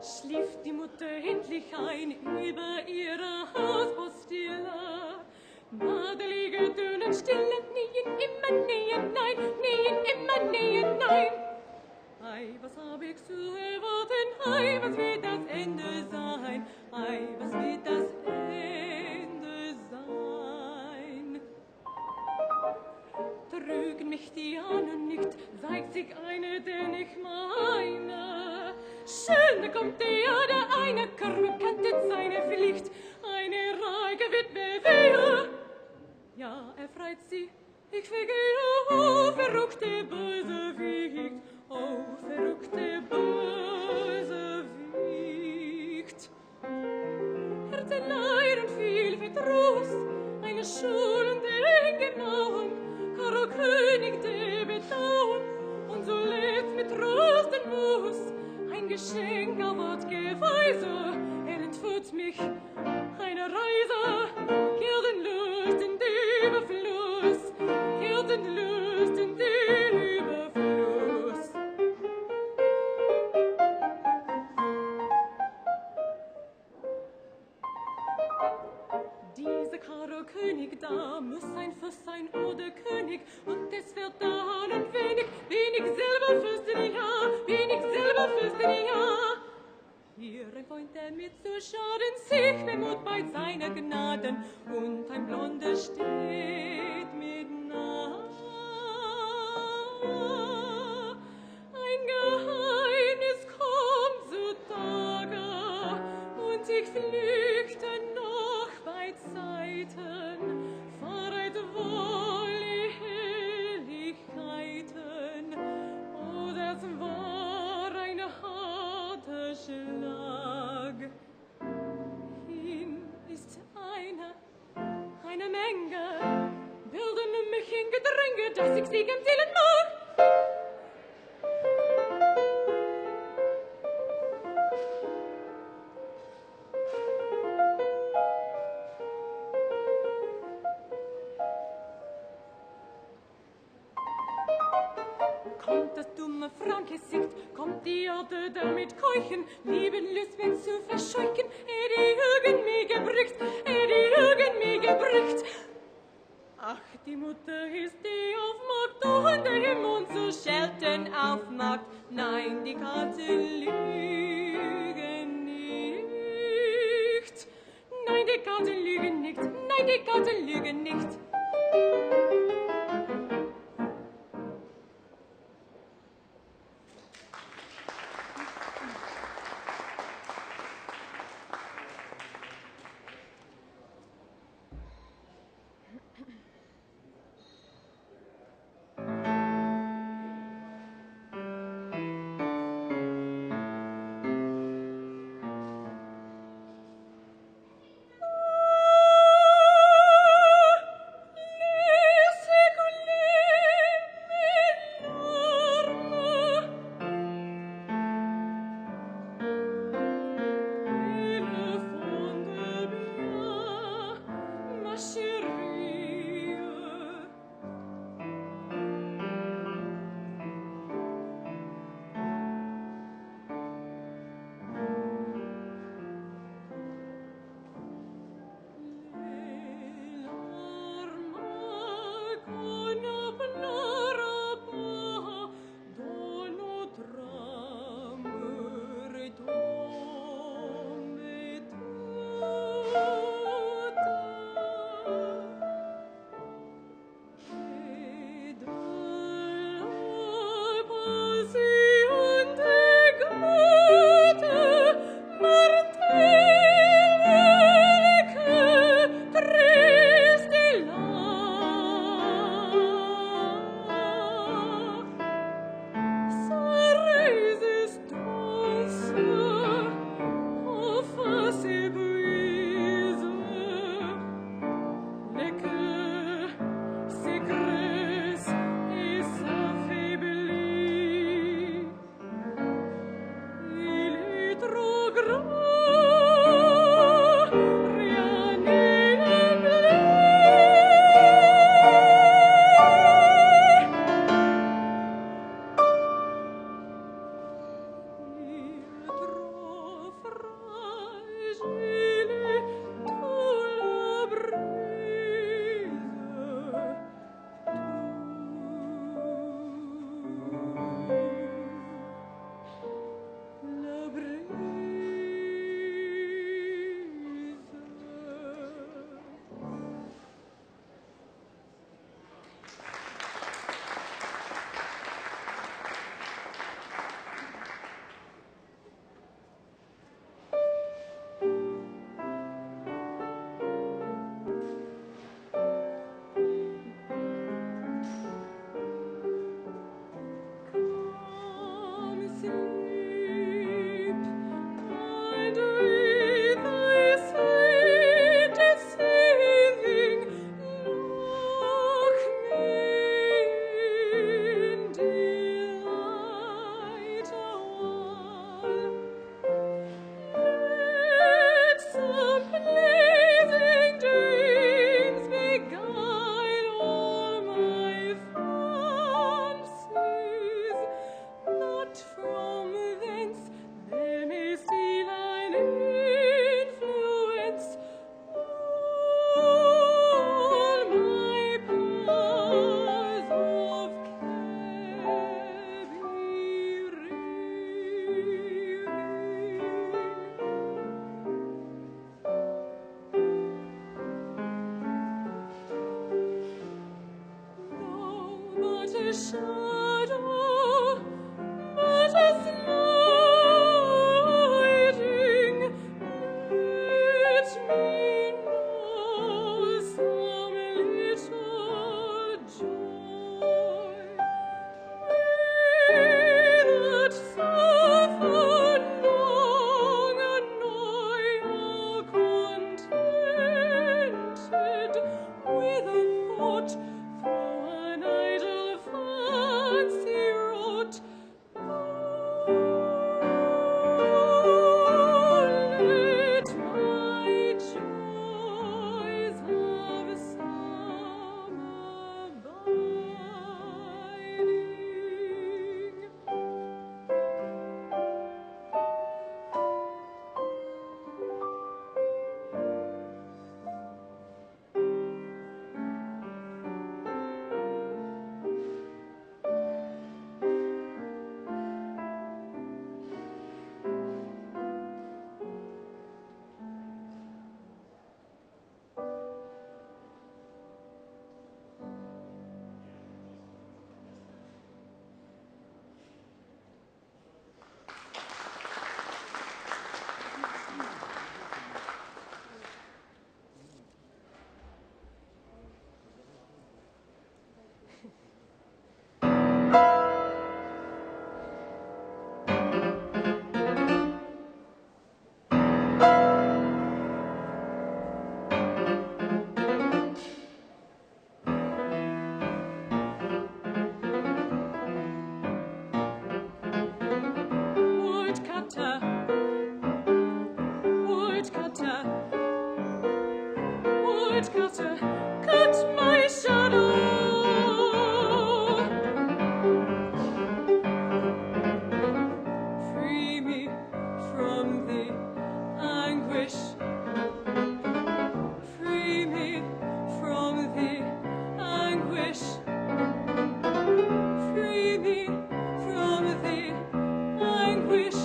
Schlief die Mutter endlich ein über ihre Hauspostille. Madelige, dünnen, stille, nähen, immer nähen, nein, nähen, immer nähen, nein. Ei, was hab ich zu erwarten, ei, was wird das Ende sein, ei, was wird das Ende sein. Trügen mich die Ahnen nicht, zeigt sich eine, den ich meine. Schöne kommt der eine kantet seine Pflicht, eine reiche Witwe wehe. Ja, er freit sie, ich vergehe, oh, verrückte Bösewicht, oh, verrückte Bösewicht. Herzeleid und viel Verdruss, eine Schulung der Engemauung, Karo König der Bedauern, und so lebt mit Trost und Muß, ein Geschenk auf Wortgeweise, entführt mich eine Reise, kehrt in den Überfluss, kehrt in den Überfluss. Diese Karo König da muss ein Fürst sein oder König, und es wird da ein wenig selber Fürstin, ja, wenig selber Fürstin, ja. Hier ein Freund, der mir zu schaden sich bemut bei seiner Gnaden, und ein Blonder steht mit nah. Ein Geheimnis kommt zutage, und ich flüchte noch bei Zeiten, verrät wohl die Helligkeiten, oh, das war ein harter Schlag. Ihm ist eine Menge, bilden mich in Gedränge, dass ich sie empfehlen mag. Kommt das dumme Frankgesicht, kommt die Erde damit keuchen, lieben Lüstwen zu verscheuchen, die Hügen mir gebrückt, die Hügen mir gebrückt. Ach, die Mutter ist die Aufmacht, und der Mund so schelten aufmacht. Nein, die Katzen lügen nicht. Nein, die Katzen lügen nicht. Nein, die Katzen lügen nicht. Woodcutter, cut my shadow. Free me from the anguish. Free me from the anguish. Free me from the anguish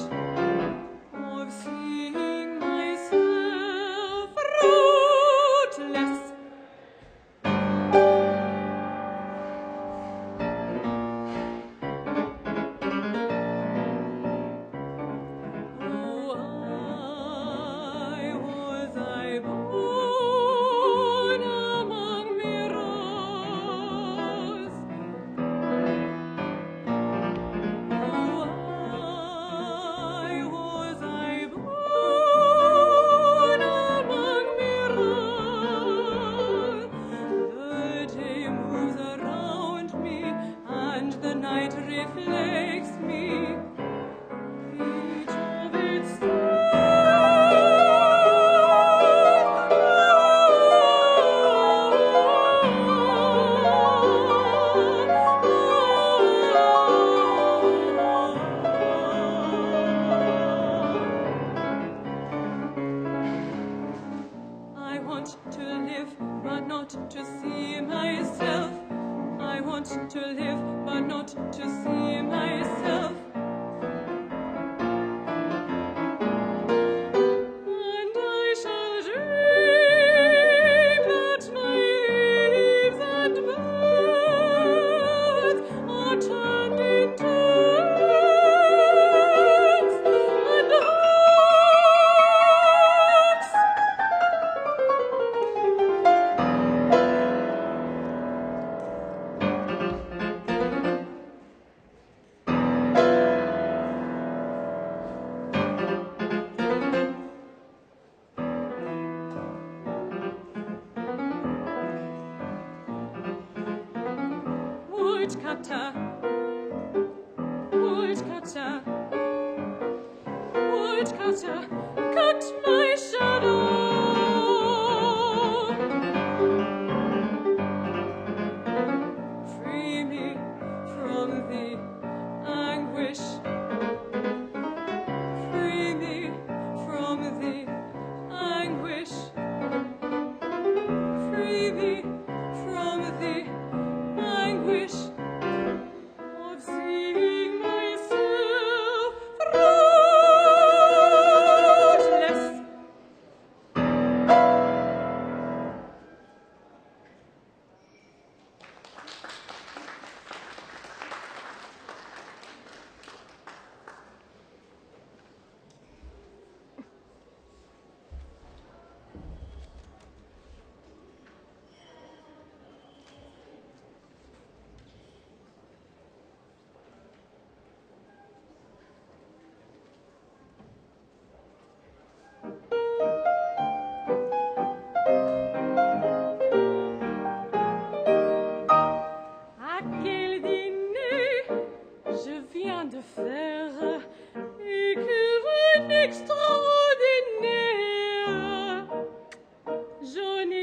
of seeing myself rootless. Oh, why was I born among mirrors? Oh, why was I born among mirrors? The day moves around me, and the night reflects me. Each of its I want to live, but not to see myself. I want to live, but not to see myself. And I shall dream that my leaves and birds are turned into eggs and hawks. Woodcutter, woodcutter, woodcutter, cut my shadow. Free me from the anguish. Free me from the anguish. Free me from the anguish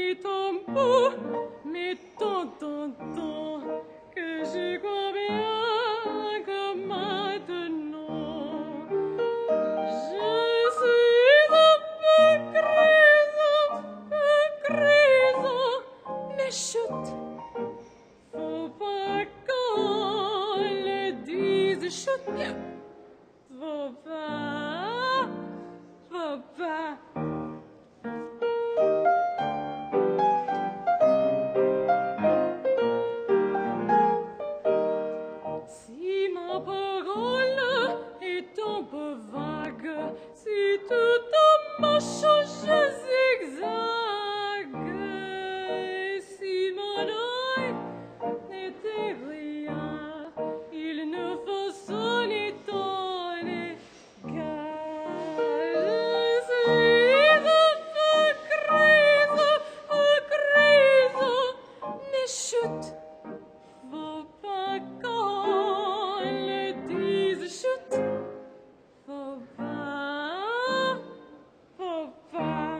et ton bout, mais ton, que je crois bien que maintenant, je suis un peu grisant, mais chut, faut pas qu'on le dise, chut, faut pas, faut pas. Si ma parole est un peu vague, si tout m'a changé zigzag, si mon œil n'était rien, il ne faut s'en étonner, car je suis un grisou, mais chut, faut pas qu'on le dise, chut, faut pas, faut pas.